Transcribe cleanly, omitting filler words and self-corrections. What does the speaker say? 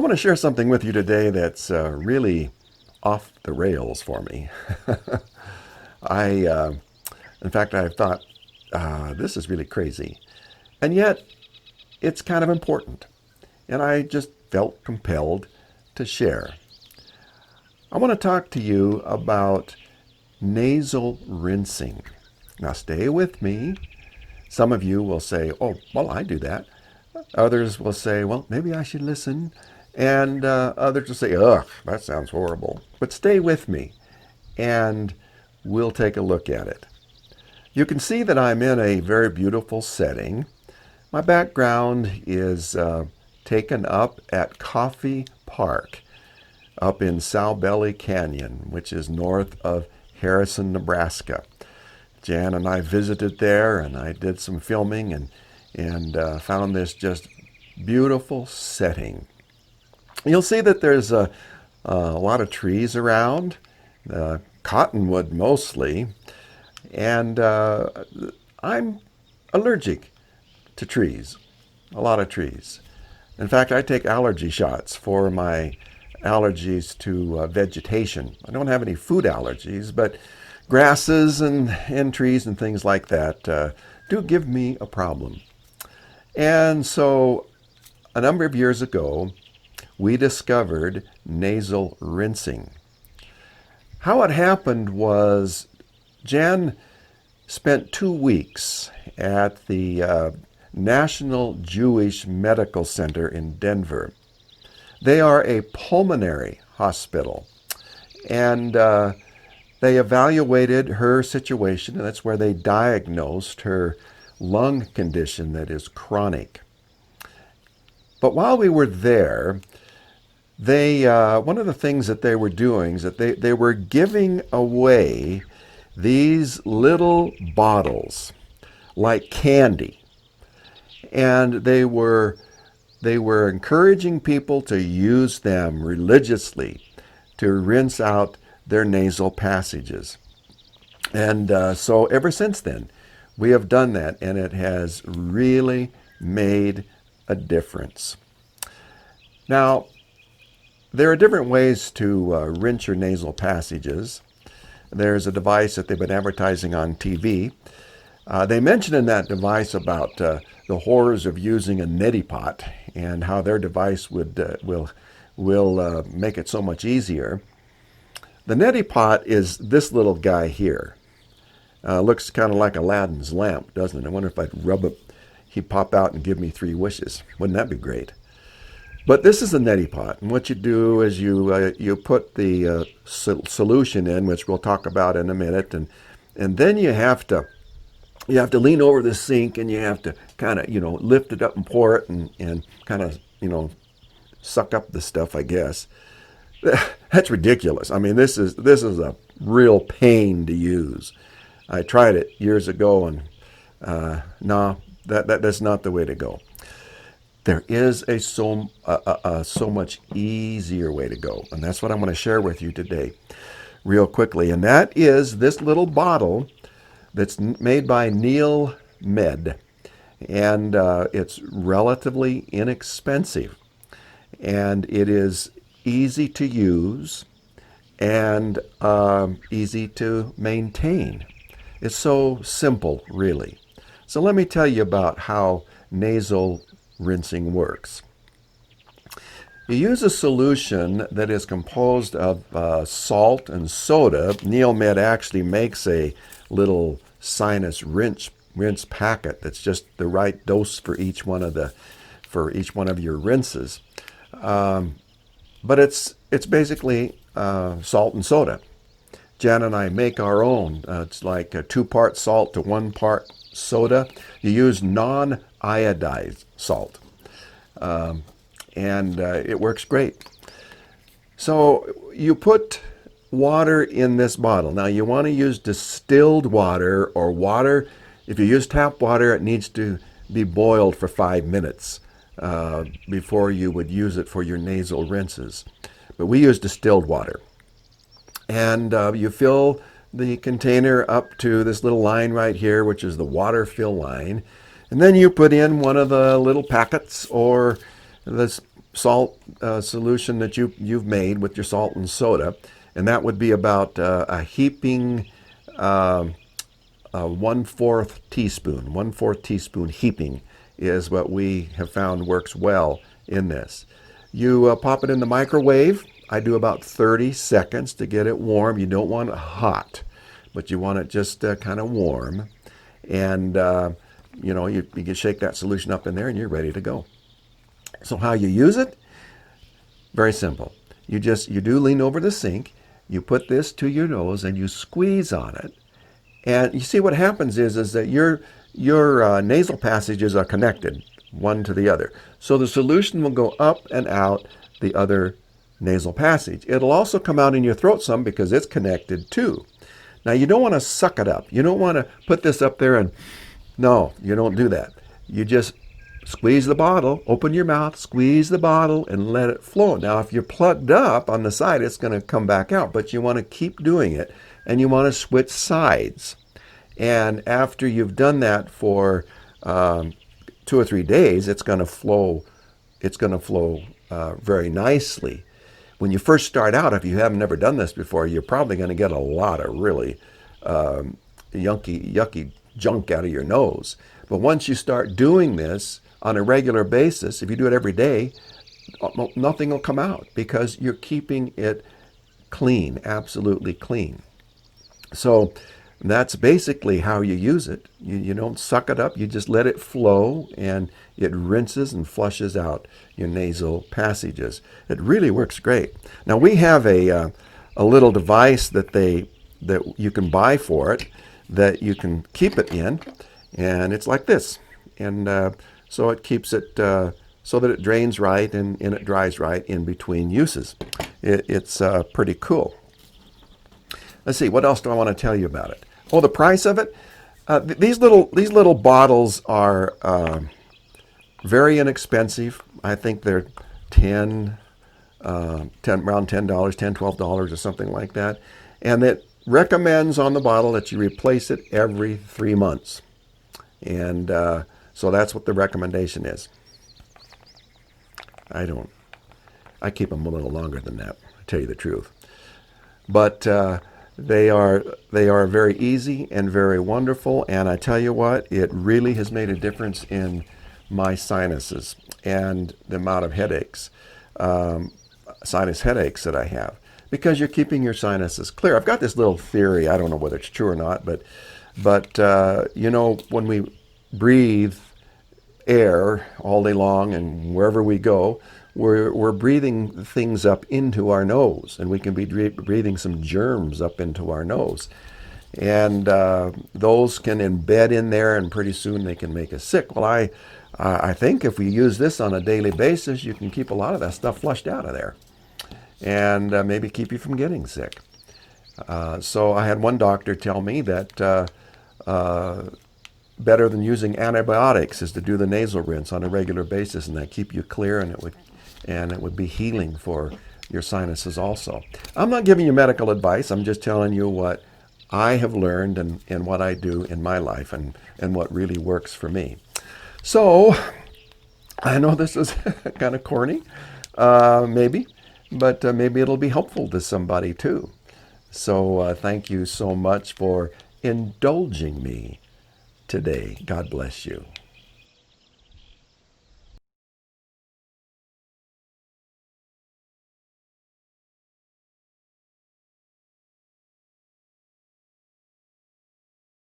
want to share something with you today that's really off the rails for me. I, uh, in fact, I thought this is really crazy, and yet it's kind of important, and I just felt compelled to share. I want to talk to you about nasal rinsing. Now, stay with me. Some of you will say, "Oh, well, I do that." Others will say, "Well, maybe I should listen." And others will say, "Ugh, that sounds horrible." But stay with me and we'll take a look at it. You can see that I'm in a very beautiful setting. My background is taken up at Coffee Park up in Sowbelly Canyon, which is north of Harrison, Nebraska. Jan and I visited there, and I did some filming and found this just beautiful setting. You'll see that there's a lot of trees around, cottonwood mostly, and I'm allergic to trees, a lot of trees. In fact, I take allergy shots for my allergies to vegetation. I don't have any food allergies, but grasses and trees and things like that do give me a problem. And so a number of years ago, we discovered nasal rinsing. How it happened was Jan spent 2 weeks at the National Jewish Medical Center in Denver. They are a pulmonary hospital, and they evaluated her situation, and that's where they diagnosed her lung condition that is chronic. But while we were there, they one of the things that they were doing is that they were giving away these little bottles like candy, and they were encouraging people to use them religiously to rinse out their nasal passages. And so ever since then, we have done that, and it has really made a difference. Now, there are different ways to rinse your nasal passages. There's a device that they've been advertising on TV. They mention in that device about the horrors of using a neti pot and how their device will make it so much easier. The neti pot is this little guy here. Looks kind of like Aladdin's lamp, doesn't it? I wonder if I'd rub it, he'd pop out and give me 3 wishes. Wouldn't that be great? But this is a neti pot, and what you do is you put the solution in, which we'll talk about in a minute, and then you have to lean over the sink, and you have to kind of lift it up and pour it and kind of suck up the stuff, I guess. That's ridiculous. I mean, this is a real pain to use. I tried it years ago, and no, that's not the way to go. There is a so much easier way to go, and that's what I'm going to share with you today real quickly, and that is this little bottle that's made by Neil Med, and it's relatively inexpensive, and it is easy to use and easy to maintain. It's so simple, really. So let me tell you about how nasal rinsing works. You use a solution that is composed of salt and soda. NeilMed actually makes a little Sinus rinse packet that's just the right dose for each one of your rinses. But it's basically salt and soda. Jan and I make our own. It's like a 2-part salt to 1-part soda. You use non-iodized salt, and it works great. So you put water in this bottle. Now you want to use distilled water or water. If you use tap water, it needs to be boiled for 5 minutes before you would use it for your nasal rinses. But we use distilled water. And you fill the container up to this little line right here, which is the water fill line. And then you put in one of the little packets or the salt solution that you've made with your salt and soda, and that would be about a heaping, 1/4 teaspoon heaping is what we have found works well in this. You pop it in the microwave. I do about 30 seconds to get it warm. You don't want it hot, but you want it just kind of warm. And you can shake that solution up in there and you're ready to go. So how you use it? Very simple. You do lean over the sink, you put this to your nose and you squeeze on it. And you see what happens is that your nasal passages are connected one to the other. So the solution will go up and out the other nasal passage. It'll also come out in your throat some because it's connected too. Now you don't want to suck it up. You don't want to put this up there and, no, you don't do that. You just squeeze the bottle, open your mouth, squeeze the bottle, and let it flow. Now, if you're plugged up on the side, it's going to come back out, but you want to keep doing it, and you want to switch sides. And after you've done that for 2 or 3 days, it's going to flow. It's going to flow very nicely. When you first start out, if you haven't never done this before, you're probably going to get a lot of really yucky junk out of your nose. But once you start doing this on a regular basis, if you do it every day, nothing will come out because you're keeping it clean, absolutely clean. So that's basically how you use it. You don't suck it up, you just let it flow and it rinses and flushes out your nasal passages. It really works great. Now we have a little device that you can buy for it that you can keep it in, and it's like this. And so it keeps it so that it drains right and it dries right in between uses. It's pretty cool. Let's see, what else do I want to tell you about it? Oh, the price of it? These little bottles are very inexpensive. I think they're around $10, $12 or something like that. And it recommends on the bottle that you replace it every 3 months. And so that's what the recommendation is. I keep them a little longer than that, to tell you the truth. But they are very easy and very wonderful. And I tell you what, it really has made a difference in my sinuses and the amount of headaches, sinus headaches that I have, because you're keeping your sinuses clear. I've got this little theory. I don't know whether it's true or not, but when we breathe air all day long and wherever we go, we're breathing things up into our nose, and we can be breathing some germs up into our nose. And those can embed in there, and pretty soon they can make us sick. Well, I think if we use this on a daily basis, you can keep a lot of that stuff flushed out of there, and maybe keep you from getting sick. So I had one doctor tell me that better than using antibiotics is to do the nasal rinse on a regular basis, and that keep you clear, and it would be healing for your sinuses also. I'm not giving you medical advice. I'm just telling you what I have learned and what I do in my life and what really works for me. So I know this is kind of corny, maybe, but maybe it'll be helpful to somebody too. So thank you so much for indulging me today. God bless you.